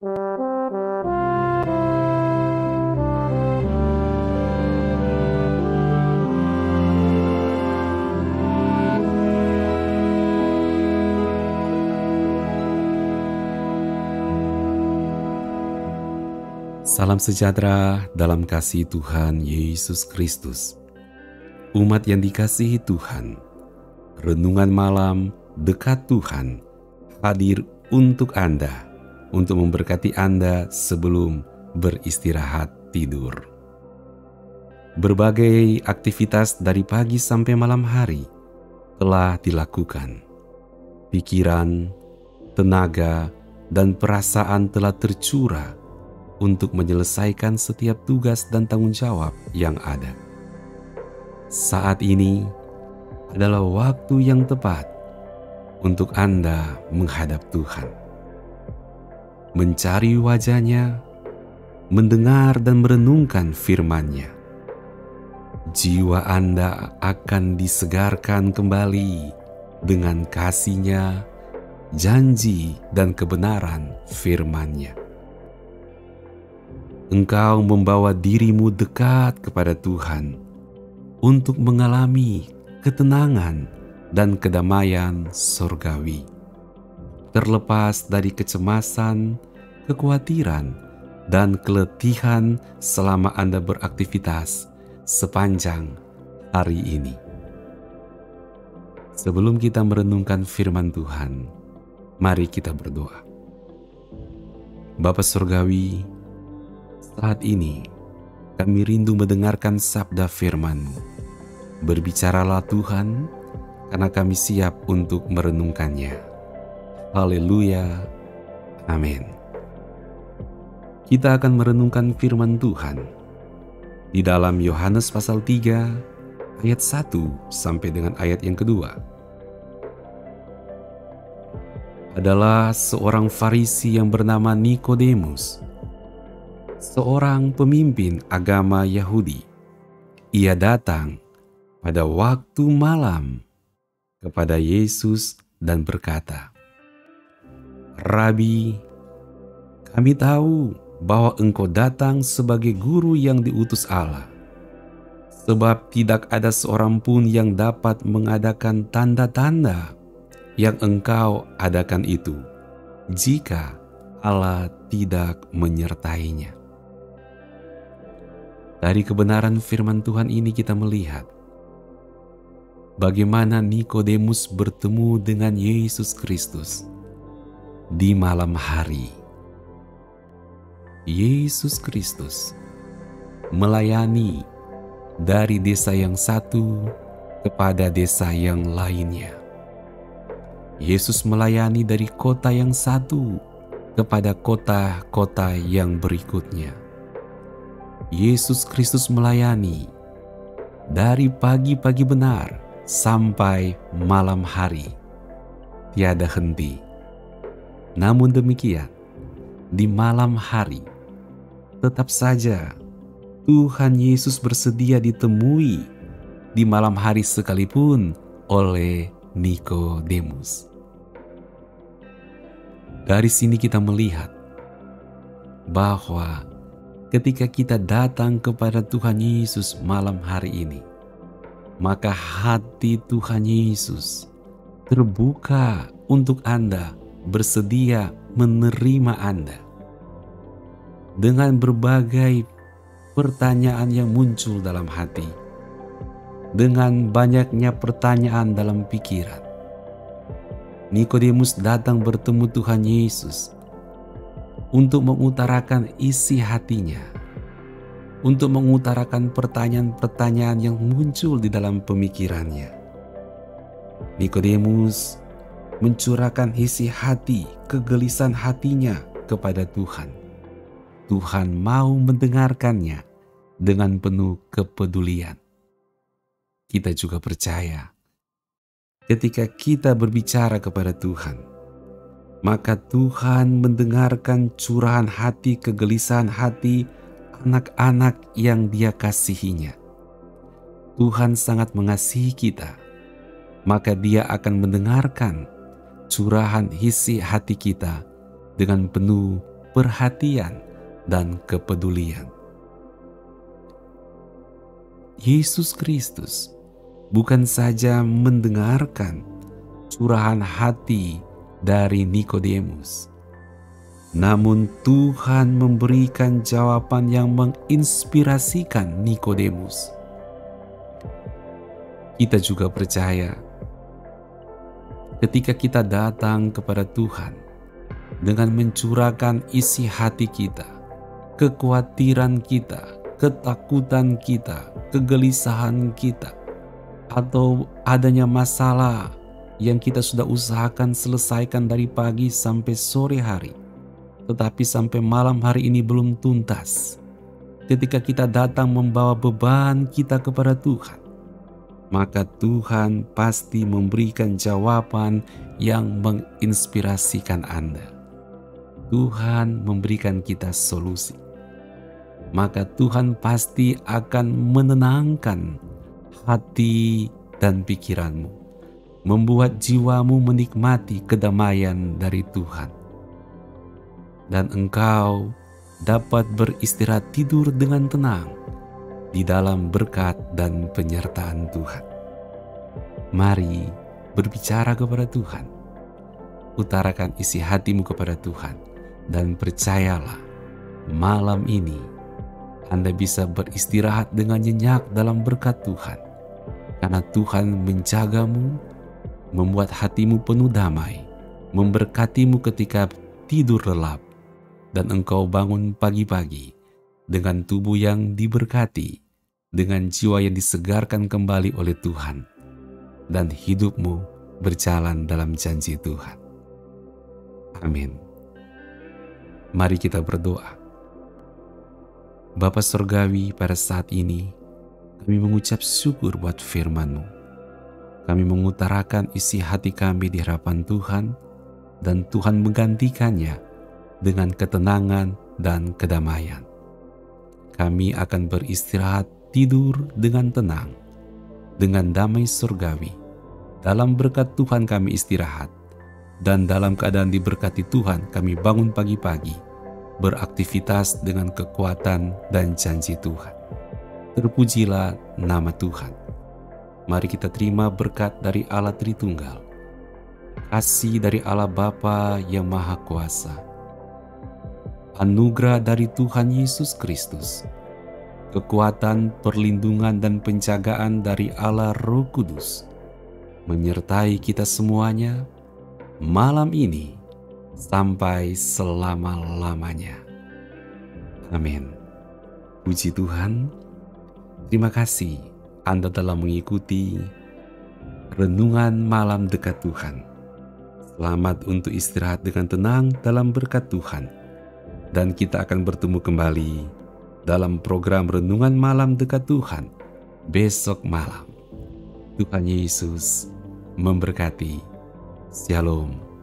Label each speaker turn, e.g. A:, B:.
A: Salam sejahtera dalam kasih Tuhan Yesus Kristus. Umat yang dikasihi Tuhan, renungan malam dekat Tuhan hadir untuk Anda, untuk memberkati Anda sebelum beristirahat tidur. Berbagai aktivitas dari pagi sampai malam hari telah dilakukan. Pikiran, tenaga, dan perasaan telah tercurah untuk menyelesaikan setiap tugas dan tanggung jawab yang ada. Saat ini adalah waktu yang tepat untuk Anda menghadap Tuhan, mencari wajah-Nya, mendengar dan merenungkan firman-Nya. Jiwa Anda akan disegarkan kembali dengan kasih-Nya, janji dan kebenaran firman-Nya. Engkau membawa dirimu dekat kepada Tuhan untuk mengalami ketenangan dan kedamaian surgawi, terlepas dari kecemasan, kekhawatiran, dan keletihan selama Anda beraktivitas sepanjang hari ini. Sebelum kita merenungkan firman Tuhan, mari kita berdoa. Bapa Surgawi, saat ini kami rindu mendengarkan sabda firman-Mu. Berbicaralah Tuhan, karena kami siap untuk merenungkannya. Haleluya. Amin. Kita akan merenungkan firman Tuhan di dalam Yohanes pasal 3 ayat 1 sampai dengan ayat yang kedua. Adalah seorang Farisi yang bernama Nikodemus, seorang pemimpin agama Yahudi. Ia datang pada waktu malam kepada Yesus dan berkata, "Rabi, kami tahu bahwa Engkau datang sebagai guru yang diutus Allah, sebab tidak ada seorang pun yang dapat mengadakan tanda-tanda yang Engkau adakan itu, jika Allah tidak menyertainya." Dari kebenaran firman Tuhan ini kita melihat bagaimana Nikodemus bertemu dengan Yesus Kristus di malam hari. Yesus Kristus melayani dari desa yang satu kepada desa yang lainnya. Yesus melayani dari kota yang satu kepada kota-kota yang berikutnya. Yesus Kristus melayani dari pagi-pagi benar sampai malam hari, tiada henti. Namun demikian, di malam hari tetap saja Tuhan Yesus bersedia ditemui di malam hari sekalipun oleh Nikodemus. Dari sini kita melihat bahwa ketika kita datang kepada Tuhan Yesus malam hari ini, maka hati Tuhan Yesus terbuka untuk Anda, bersedia menerima Anda. Dengan berbagai pertanyaan yang muncul dalam hati, dengan banyaknya pertanyaan dalam pikiran, Nikodemus datang bertemu Tuhan Yesus untuk mengutarakan isi hatinya, untuk mengutarakan pertanyaan-pertanyaan yang muncul di dalam pemikirannya. Nikodemus mencurahkan isi hati, kegelisahan hatinya kepada Tuhan. Tuhan mau mendengarkannya dengan penuh kepedulian. Kita juga percaya ketika kita berbicara kepada Tuhan, maka Tuhan mendengarkan curahan hati, kegelisahan hati anak-anak yang Dia kasihinya. Tuhan sangat mengasihi kita, maka Dia akan mendengarkan curahan isi hati kita dengan penuh perhatian, dan kepedulian. Yesus Kristus bukan saja mendengarkan curahan hati dari Nikodemus, namun Tuhan memberikan jawaban yang menginspirasikan Nikodemus. Kita juga percaya ketika kita datang kepada Tuhan dengan mencurahkan isi hati kita, kekhawatiran kita, ketakutan kita, kegelisahan kita, atau adanya masalah yang kita sudah usahakan selesaikan dari pagi sampai sore hari, tetapi sampai malam hari ini belum tuntas. Ketika kita datang membawa beban kita kepada Tuhan, maka Tuhan pasti memberikan jawaban yang menginspirasikan Anda. Tuhan memberikan kita solusi. Maka Tuhan pasti akan menenangkan hati dan pikiranmu, membuat jiwamu menikmati kedamaian dari Tuhan. Dan engkau dapat beristirahat tidur dengan tenang di dalam berkat dan penyertaan Tuhan. Mari berbicara kepada Tuhan. Utarakan isi hatimu kepada Tuhan. Dan percayalah, malam ini Anda bisa beristirahat dengan nyenyak dalam berkat Tuhan. Karena Tuhan menjagamu, membuat hatimu penuh damai, memberkatimu ketika tidur lelap, dan engkau bangun pagi-pagi dengan tubuh yang diberkati, dengan jiwa yang disegarkan kembali oleh Tuhan, dan hidupmu berjalan dalam janji Tuhan. Amin. Mari kita berdoa. Bapa Surgawi, pada saat ini kami mengucap syukur buat firman-Mu. Kami mengutarakan isi hati kami di hadapan Tuhan, dan Tuhan menggantikannya dengan ketenangan dan kedamaian. Kami akan beristirahat tidur dengan tenang, dengan damai surgawi. Dalam berkat Tuhan kami istirahat, dan dalam keadaan diberkati Tuhan kami bangun pagi-pagi, beraktivitas dengan kekuatan dan janji Tuhan. Terpujilah nama Tuhan. Mari kita terima berkat dari Allah Tritunggal, kasih dari Allah Bapa yang Maha Kuasa, anugerah dari Tuhan Yesus Kristus, kekuatan, perlindungan, dan penjagaan dari Allah Roh Kudus menyertai kita semuanya malam ini sampai selama-lamanya. Amin. Puji Tuhan. Terima kasih Anda telah mengikuti renungan malam dekat Tuhan. Selamat untuk istirahat dengan tenang dalam berkat Tuhan. Dan kita akan bertemu kembali dalam program Renungan Malam Dekat Tuhan besok malam. Tuhan Yesus memberkati. Shalom.